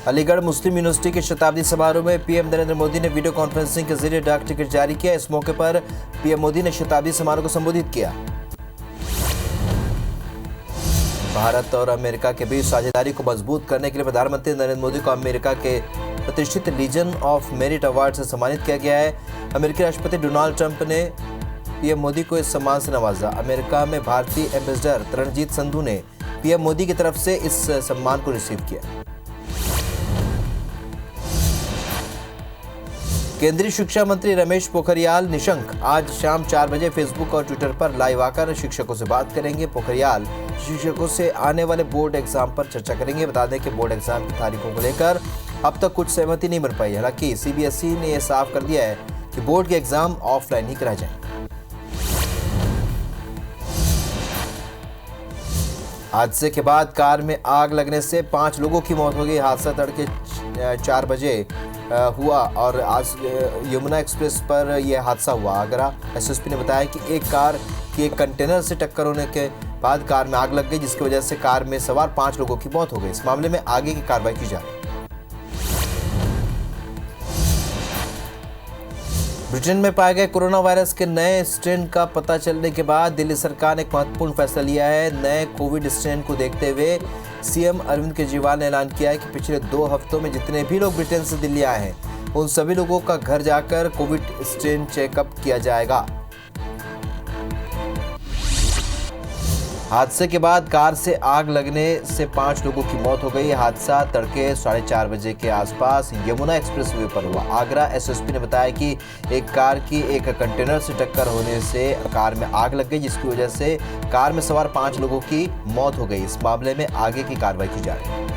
अलीगढ़ मुस्लिम university के शताब्दी समारोह में पीएम नरेंद्र मोदी ने वीडियो कॉन्फ्रेंसिंग के जरिए डाक टिकट जारी किया। इस मौके पर पीएम मोदी ने शताब्दी समारोह को संबोधित किया। भारत और अमेरिका के बीच साझेदारी को मजबूत करने के लिए प्रधानमंत्री नरेंद्र मोदी को अमेरिका के प्रतिष्ठित लीजन ऑफ मेरिट अवार्ड से सम्मानित किया गया है। अमेरिकी राष्ट्रपति डोनाल्ड ट्रंप ने पीएम मोदी को इस सम्मान से नवाजा। अमेरिका में भारतीय एम्बेसडर तरणजीत संधू ने पीएम मोदी की तरफ से इस सम्मान को रिसीव किया। केंद्रीय शिक्षा मंत्री रमेश पोखरियाल निशंक आज शाम 4 बजे फेसबुक और ट्विटर पर लाइव आकर शिक्षकों से बात करेंगे। पोखरियाल शिक्षकों से आने वाले बोर्ड एग्जाम पर चर्चा करेंगे। बता दें कि बोर्ड एग्जाम की तारीखों को लेकर अब तक कुछ सहमति नहीं बन पाई। हालांकि सीबीएसई ने यह साफ कर दिया है कि बोर्ड के एग्जाम ऑफलाइन ही कराए जाएंगे। हादसे के बाद कार में आग लगने से 5 लोगों की मौत हो गई। हादसा तड़के 4 बजे हुआ और आज यमुना एक्सप्रेस पर यह हादसा हुआ। आगरा एसएसपी ने बताया कि एक कार की एक कंटेनर से टक्कर होने के बाद कार में आग लग गई, जिसकी वजह से कार में सवार 5 लोगों की मौत हो गई। इस मामले में आगे की कार्रवाई की जा रही है। ब्रिटेन में पाए गए कोरोना वायरस के नए स्ट्रेन का पता चलने के बाद दिल्ली सरकार ने एक महत्वपूर्ण फैसला लिया है। नए कोविड स्ट्रेन को देखते हुए सीएम अरविंद केजरीवाल ने ऐलान किया है कि पिछले 2 हफ्तों में जितने भी लोग ब्रिटेन से दिल्ली आए हैं उन सभी लोगों का घर जाकर कोविड स्ट्रेन चेकअप किया जाएगा। हादसे के बाद कार से आग लगने से 5 लोगों की मौत हो गई। हादसा तड़के 4:30 बजे के आसपास यमुना एक्सप्रेसवे पर हुआ। आगरा एसएसपी ने बताया कि एक कार की एक कंटेनर से टक्कर होने से कार में आग लग गई, जिसकी वजह से कार में सवार 5 लोगों की मौत हो गई। इस मामले में आगे की कार्रवाई की जा रही है।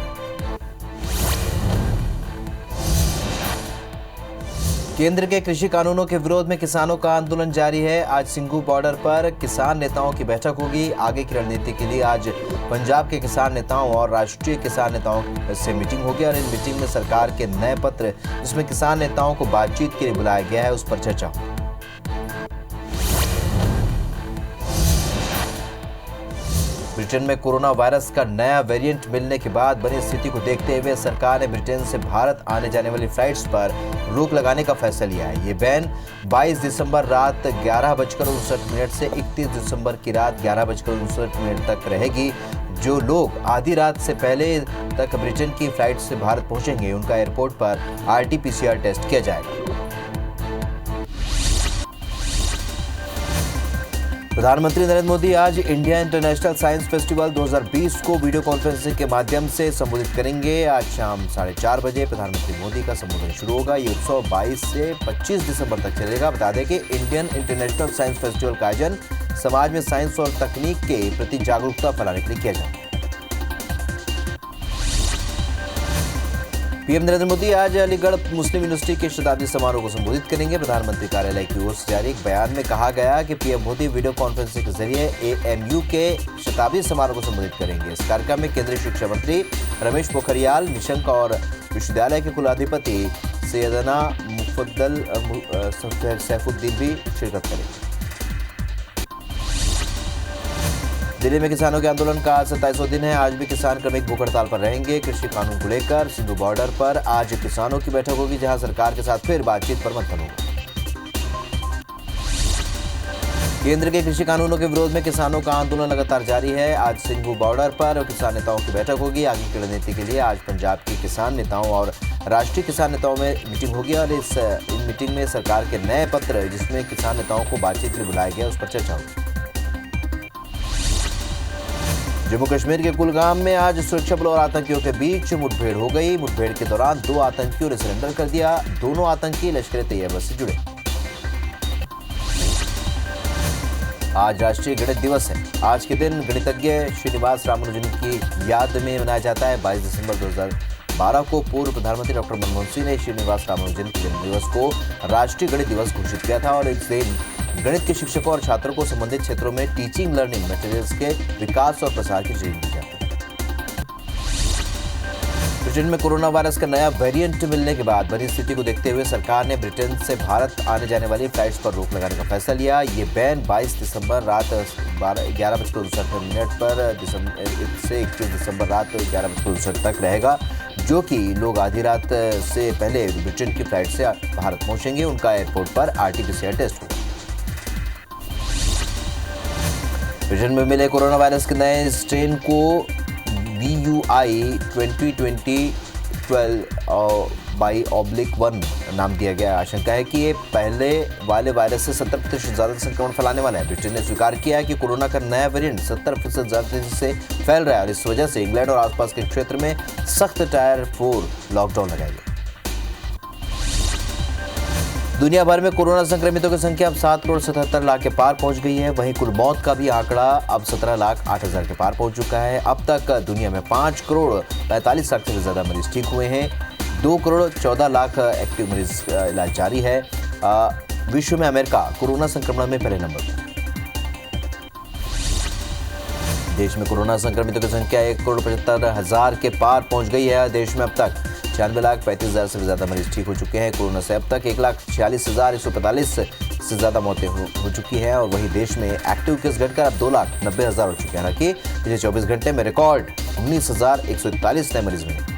केंद्र के कृषि कानूनों के विरोध में किसानों का आंदोलन जारी है। आज सिंघू बॉर्डर पर किसान नेताओं की बैठक होगी। आगे की रणनीति के लिए आज पंजाब के किसान नेताओं और राष्ट्रीय किसान नेताओं से मीटिंग होगी और इन मीटिंग में सरकार के नए पत्र जिसमें किसान नेताओं को बातचीत के लिए बुलाया गया है उस पर चर्चा होगी। ब्रिटेन में कोरोना वायरस का नया वेरिएंट मिलने के बाद बनी स्थिति को देखते हुए सरकार ने ब्रिटेन से भारत आने जाने वाली फ्लाइट्स पर रोक लगाने का फैसला लिया है। ये बैन 22 दिसंबर रात 11:59 से 31 दिसंबर की रात 11:59 तक रहेगी। जो लोग आधी रात से पहले तक ब्रिटेन की फ्लाइट से भारत पहुंचेंगे उनका एयरपोर्ट पर RT-PCR टेस्ट किया जाएगा। प्रधानमंत्री नरेंद्र मोदी आज इंडिया इंटरनेशनल साइंस फेस्टिवल 2020 को वीडियो कॉन्फ्रेंसिंग के माध्यम से संबोधित करेंगे। आज शाम 4:30 बजे प्रधानमंत्री मोदी का संबोधन शुरू होगा। ये उत्सव 22 से 25 दिसंबर तक चलेगा। बता दें कि इंडियन इंटरनेशनल साइंस फेस्टिवल का आयोजन समाज में साइंस और तकनीक के प्रति जागरूकता फैलाने के लिए किया जाता है। पीएम नरेंद्र मोदी आज अलीगढ़ मुस्लिम यूनिवर्सिटी के शताब्दी समारोह को संबोधित करेंगे। प्रधानमंत्री कार्यालय की ओर से जारी एक बयान में कहा गया कि पीएम मोदी वीडियो कॉन्फ्रेंसिंग के जरिए AMU के शताब्दी समारोह को संबोधित करेंगे। इस कार्यक्रम में केंद्रीय शिक्षा मंत्री रमेश पोखरियाल निशंक और विश्वविद्यालय के कुलाधिपति सैयदना मुफद्दल सैफुद्दीन भी शिरकत करेंगे। दिल्ली में किसानों के आंदोलन का आज 27वां दिन है। आज भी किसान क्रमिक भूख हड़ताल पर रहेंगे। कृषि कानून को लेकर सिंधु बॉर्डर पर आज किसानों की बैठक होगी, जहां सरकार के साथ फिर बातचीत पर मंथन होगा। केंद्र के कृषि कानूनों के विरोध में किसानों का आंदोलन लगातार जारी है। आज सिंघू बॉर्डर पर किसान नेताओं की बैठक होगी। आगे की रणनीति के लिए आज पंजाब के किसान नेताओं और राष्ट्रीय किसान नेताओं में मीटिंग होगी और इन मीटिंग में सरकार के नए पत्र जिसमें किसान नेताओं को बातचीत के लिए बुलाया गया उस पर चर्चा होगी। जम्मू कश्मीर के कुलगाम में आज सुरक्षा बलों और आतंकियों के बीच मुठभेड़ हो गई। मुठभेड़ के दौरान 2 आतंकियों ने सरेंडर कर दिया। दोनों आतंकी लश्कर-ए-तैयबा से जुड़े। आज राष्ट्रीय गणित दिवस है। आज के दिन गणितज्ञ श्रीनिवास रामानुजन की याद में मनाया जाता है। 22 दिसंबर 2012 को पूर्व प्रधानमंत्री डॉक्टर मनमोहन सिंह ने श्रीनिवास रामानुजन के जन्मदिवस को राष्ट्रीय गणित दिवस घोषित किया था और इस दिन गणित के शिक्षकों और छात्रों को संबंधित क्षेत्रों में टीचिंग लर्निंग मटेरियल्स के विकास और प्रसार की ट्रेनिंग दी जाती है। ब्रिटेन में कोरोना वायरस का नया वेरिएंट मिलने के बाद बनी स्थिति को देखते हुए सरकार ने ब्रिटेन से भारत आने जाने वाली फ्लाइट्स पर रोक लगाने का फैसला लिया। ये बैन 22 दिसंबर रात 11:59 पर से 21 दिसंबर रात 11:59 तक रहेगा। जो कि लोग आधी रात से पहले ब्रिटेन की फ्लाइट से भारत पहुंचेंगे, उनका एयरपोर्ट पर RT-PCR टेस्ट होगा। ब्रिटेन में मिले कोरोना वायरस के नए स्ट्रेन को VUI 2020-12/1 नाम दिया गया। आशंका है कि ये पहले वाले वायरस से 70% ज्यादा संक्रमण फैलाने वाला है। ब्रिटेन ने स्वीकार किया है कि कोरोना का नया वेरिएंट 70% ज्यादा तेजी से फैल रहा है और इस वजह से इंग्लैंड और आसपास के क्षेत्र में सख्त टायर 4 लॉकडाउन लगाया गया। दुनिया भर में कोरोना संक्रमितों की संख्या अब 7,77,00,000 के पार पहुंच गई है। वहीं कुल मौत का भी आंकड़ा अब 17,08,000 के पार पहुंच चुका है। अब तक दुनिया में 5,45,00,000 से ज्यादा मरीज ठीक हुए हैं। 2,14,00,000 एक्टिव मरीज इलाज जारी है। विश्व में अमेरिका कोरोना संक्रमण में पहले नंबर पर। देश में कोरोना संक्रमितों की संख्या 1,75,000 के पार पहुंच गई है। देश में अब तक 96,35,000 से ज्यादा मरीज ठीक हो चुके हैं। कोरोना से अब तक 1,46,145 से ज्यादा मौतें हो चुकी हैं और वहीं देश में एक्टिव केस घटकर अब 2,90,000 हो चुके हैं। हालांकि पिछले 24 घंटे में रिकॉर्ड 19,141 नए मरीज मिले।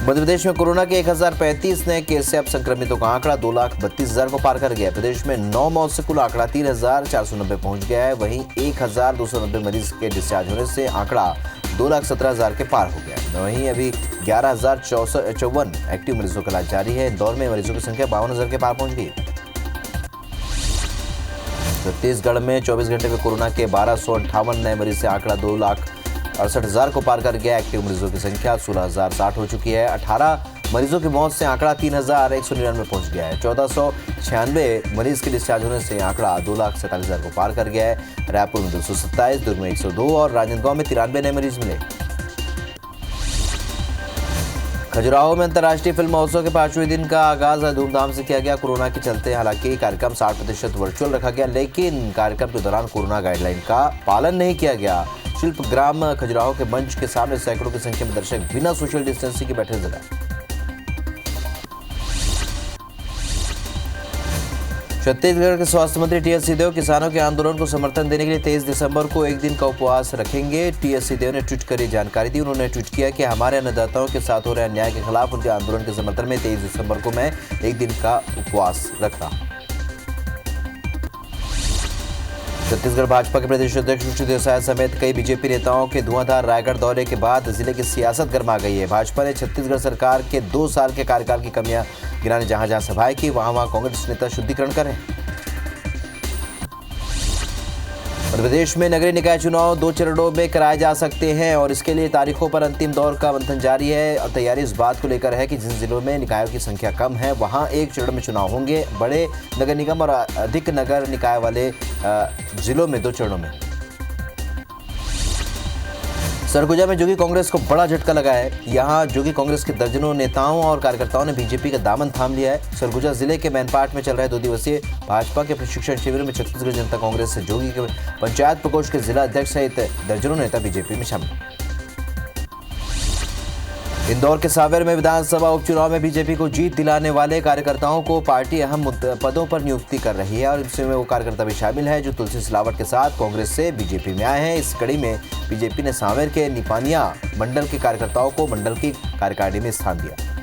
मध्य प्रदेश में कोरोना के 1,035 नए केस से अब संक्रमितों का आंकड़ा 2,32,000 को पार कर गया है। प्रदेश में 9 मौत से कुल आंकड़ा 3,490 पहुंच गया है। वहीं 1,290 मरीज के डिस्चार्ज होने से आंकड़ा 2,17,000 के पार हो गया है। वहीं अभी 11,054 एक्टिव मरीजों का इलाज जारी है। इंदौर में मरीजों की संख्या 52,000 के पार पहुंच गई। छत्तीसगढ़ में 24 घंटे में कोरोना के 1,258 नए मरीज से आंकड़ा 2,68,000 को पार कर गया। एक्टिव मरीजों की संख्या 16,060 हो चुकी है। 18 मरीजों की मौत से आंकड़ा 3,199 पहुंच गया है। 1,496 मरीज के डिस्चार्ज होने से आंकड़ा 2,47,000 को पार कर गया है। रायपुर में 227, दुर्ग में 102 और राजनांदगांव में 93 नए मरीज मिले। खजुराहो में अंतर्राष्ट्रीय फिल्म महोत्सव के 5वें दिन का आगाज धूमधाम से किया गया। कोरोना के चलते हालांकि कार्यक्रम 60% वर्चुअल रखा गया, लेकिन कार्यक्रम के दौरान कोरोना गाइडलाइन का पालन नहीं किया गया। शिल्पग्राम खजुराहो के मंच के सामने सैकड़ों की संख्या में दर्शक बिना सोशल डिस्टेंसिंग के बैठे नजर आए। छत्तीसगढ़ के स्वास्थ्य मंत्री टी.एस. सिंहदेव किसानों के आंदोलन को समर्थन देने के लिए 23 दिसंबर को एक दिन का उपवास रखेंगे। टी.एस. सिंहदेव ने ट्वीट कर जानकारी दी। उन्होंने ट्वीट किया कि हमारे अन्नदाताओं के साथ हो रहे अन्याय के खिलाफ उनके आंदोलन के समर्थन में 23 दिसंबर को मैं एक दिन का उपवास रख रहा हूं। छत्तीसगढ़ भाजपा के प्रदेश अध्यक्ष विष्णुदेव साय समेत कई बीजेपी नेताओं के धुआंधार रायगढ़ दौरे के बाद जिले की सियासत गर्मा गई है। भाजपा ने छत्तीसगढ़ सरकार के 2 साल के कार्यकाल की कमियां गिनाने जहां सभाएं की, वहां कांग्रेस नेता शुद्धिकरण कर रहे हैं। मध्य प्रदेश में नगरीय निकाय चुनाव 2 चरणों में कराए जा सकते हैं और इसके लिए तारीखों पर अंतिम दौर का मंथन जारी है और तैयारी इस बात को लेकर है कि जिन जिलों में निकायों की संख्या कम है वहां एक चरण में चुनाव होंगे। बड़े नगर निगम और अधिक नगर निकाय वाले जिलों में 2 चरणों में। सरगुजा में जोगी कांग्रेस को बड़ा झटका लगा है। यहां जोगी कांग्रेस के दर्जनों नेताओं और कार्यकर्ताओं ने बीजेपी का दामन थाम लिया है। सरगुजा जिले के मैनपाट में चल रहे 2 दिवसीय भाजपा के प्रशिक्षण शिविर में छत्तीसगढ़ जनता कांग्रेस से जोगी के पंचायत प्रकोष्ठ के जिला अध्यक्ष सहित दर्जनों नेता बीजेपी में शामिल। इंदौर के सावेर में विधानसभा उपचुनाव में बीजेपी को जीत दिलाने वाले कार्यकर्ताओं को पार्टी अहम पदों पर नियुक्ति कर रही है और इसमें वो कार्यकर्ता भी शामिल है जो तुलसी सिलावट के साथ कांग्रेस से बीजेपी में आए हैं। इस कड़ी में बीजेपी ने सावेर के निपानिया मंडल के कार्यकर्ताओं को मंडल की कार्यकारिणी में स्थान दिया।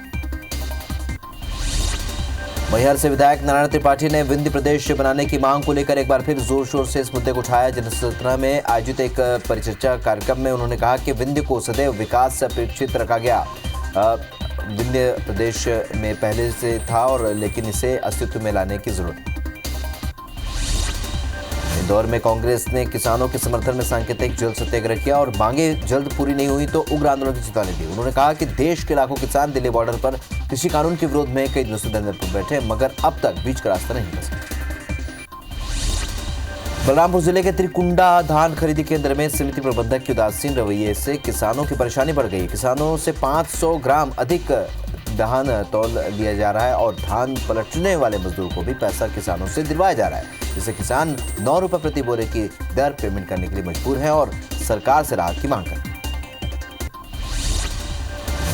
मैहर से विधायक नारायण त्रिपाठी ने विंध्य प्रदेश बनाने की मांग को लेकर एक बार फिर जोर शोर से इस मुद्दे को उठाया। जनसंपर्क में आयोजित एक परिचर्चा कार्यक्रम में उन्होंने कहा कि विंध्य को सदैव विकास से अपेक्षित रखा गया। विंध्य प्रदेश में पहले से था और लेकिन इसे अस्तित्व में लाने की जरूरत है। इंदौर में कांग्रेस ने किसानों के समर्थन में सांकेतिक जल सत्याग्रह किया और मांगे जल्द पूरी नहीं हुई तो उग्र आंदोलन की चेतावनी दी। उन्होंने कहा कि देश के लाखों किसान दिल्ली बॉर्डर पर कृषि कानून के विरोध में कई दिनों से धरने पर बैठे मगर अब तक बीच का रास्ता नहीं बचा। बलरामपुर जिले के त्रिकुंडा धान खरीदी केंद्र में समिति प्रबंधक के उदासीन रवैये से किसानों की परेशानी बढ़ गई। किसानों से 500 ग्राम अधिक धान तौल लिया जा रहा है और धान पलटने वाले मजदूर को भी पैसा किसानों से दिलवाया जा रहा है, जिससे किसान 9 रुपए प्रति बोरे की दर पेमेंट करने के लिए मजबूर हैं और सरकार से राहत की मांग करते हैं।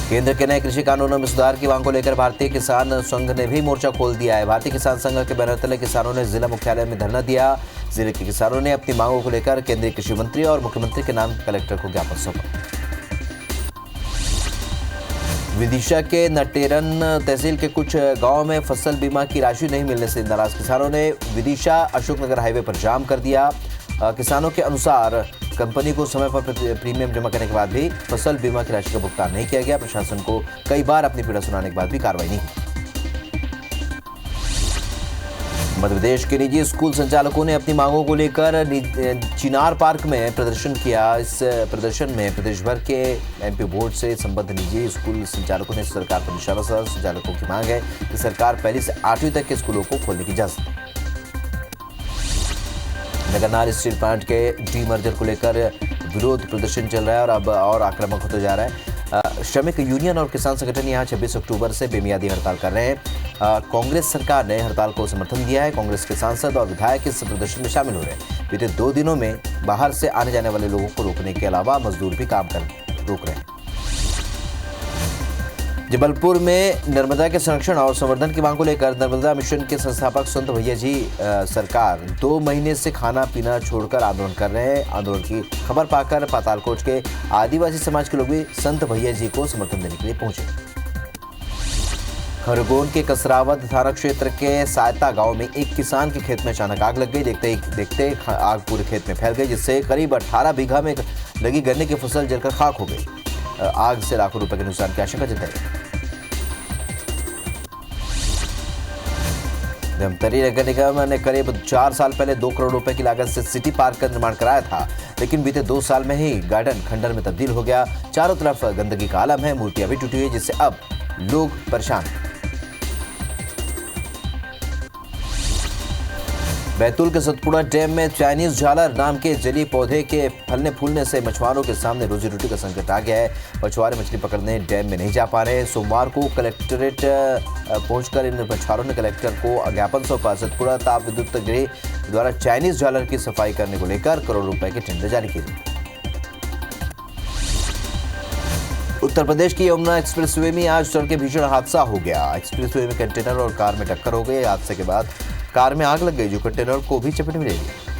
केंद्र के नए कृषि कानूनों में सुधार की मांग को लेकर भारतीय किसान संघ ने भी मोर्चा खोल दिया है। भारतीय किसान संघ के बैनर तले किसानों ने जिला मुख्यालय में धरना दिया। जिले के किसानों ने अपनी मांगों को लेकर केंद्रीय कृषि मंत्री और मुख्यमंत्री के नाम कलेक्टर को ज्ञापन सौंपा। विदिशा के नटेरन तहसील के कुछ गांवों में फसल बीमा की राशि नहीं मिलने से नाराज किसानों ने विदिशा अशोकनगर हाईवे पर जाम कर दिया। किसानों के अनुसार कंपनी को समय पर प्रीमियम जमा करने के बाद भी फसल बीमा की राशि का भुगतान नहीं किया गया। प्रशासन को कई बार अपनी पीड़ा सुनाने के बाद भी कार्रवाई नहीं की। मध्य प्रदेश के निजी स्कूल संचालकों ने अपनी मांगों को लेकर चिनार पार्क में प्रदर्शन किया। इस प्रदर्शन में प्रदेश भर के एमपी बोर्ड से संबद्ध निजी स्कूल संचालकों ने सरकार पर निशाना साधा। संचालकों की मांग है कि सरकार पहली से 8वीं तक के स्कूलों को खोलने की इजाजत। नगरनार स्टील प्लांट के डीमर्जर को लेकर विरोध प्रदर्शन चल रहा है और अब और आक्रामक होते जा रहा है। श्रमिक यूनियन और किसान संगठन यहां 26 अक्टूबर से बेमियादी हड़ताल कर रहे हैं। कांग्रेस सरकार ने हड़ताल को समर्थन दिया है। कांग्रेस के सांसद और विधायक इस प्रदर्शन में शामिल हो रहे हैं। बीते 2 दिनों में बाहर से आने जाने वाले लोगों को रोकने के अलावा मजदूर भी काम कर रोक रहे हैं। जबलपुर में नर्मदा के संरक्षण और संवर्धन की मांग को लेकर नर्मदा मिशन के संस्थापक संत भैया जी सरकार 2 महीने से खाना पीना छोड़कर आंदोलन कर रहे हैं। आंदोलन की खबर पाकर पातालकोट के आदिवासी समाज के लोग भी संत भैया जी को समर्थन देने के लिए पहुंचे। खरगोन के कसरावद थाना क्षेत्र के सायता गांव में एक किसान के खेत में अचानक आग लग गई। देखते आग पूरे खेत में फैल गई, जिससे करीब 18 बीघा में लगी गन्ने की फसल जलकर खाक हो गई। आग से लाखों रुपए के नुकसान की आशंका जताई। धमतरी नगर निगम ने करीब 4 साल पहले 2 करोड़ रुपए की लागत से सिटी पार्क का निर्माण कराया था, लेकिन बीते 2 साल में ही गार्डन खंडर में तब्दील हो गया। चारों तरफ गंदगी का आलम है, मूर्तियां भी टूटी हुई, जिससे अब लोग परेशान हैं। बैतूल के सतपुड़ा डैम में चाइनीज झालर नाम के जलीय पौधे के फलने फूलने से मछुआरों के सामने रोजी रोटी का संकट आ गया है। मछुआरे मछली पकड़ने डैम में नहीं जा पा रहे हैं। सोमवार को कलेक्ट्रेट पहुंचकर इन मछुआरों ने कलेक्टर को ज्ञापन सौंपा। सतपुड़ा ताप विद्युत गृह द्वारा चाइनीज झालर की सफाई करने को लेकर करोड़ रुपए के टेंडर जारी किए गए। उत्तर प्रदेश की यमुना एक्सप्रेसवे में आज तड़के भीषण हादसा हो गया। एक्सप्रेसवे में कंटेनर और कार में टक्कर हो गई। हादसे के बाद कार में आग लग गई, जो कंटेनर को भी चपेट में ले गई।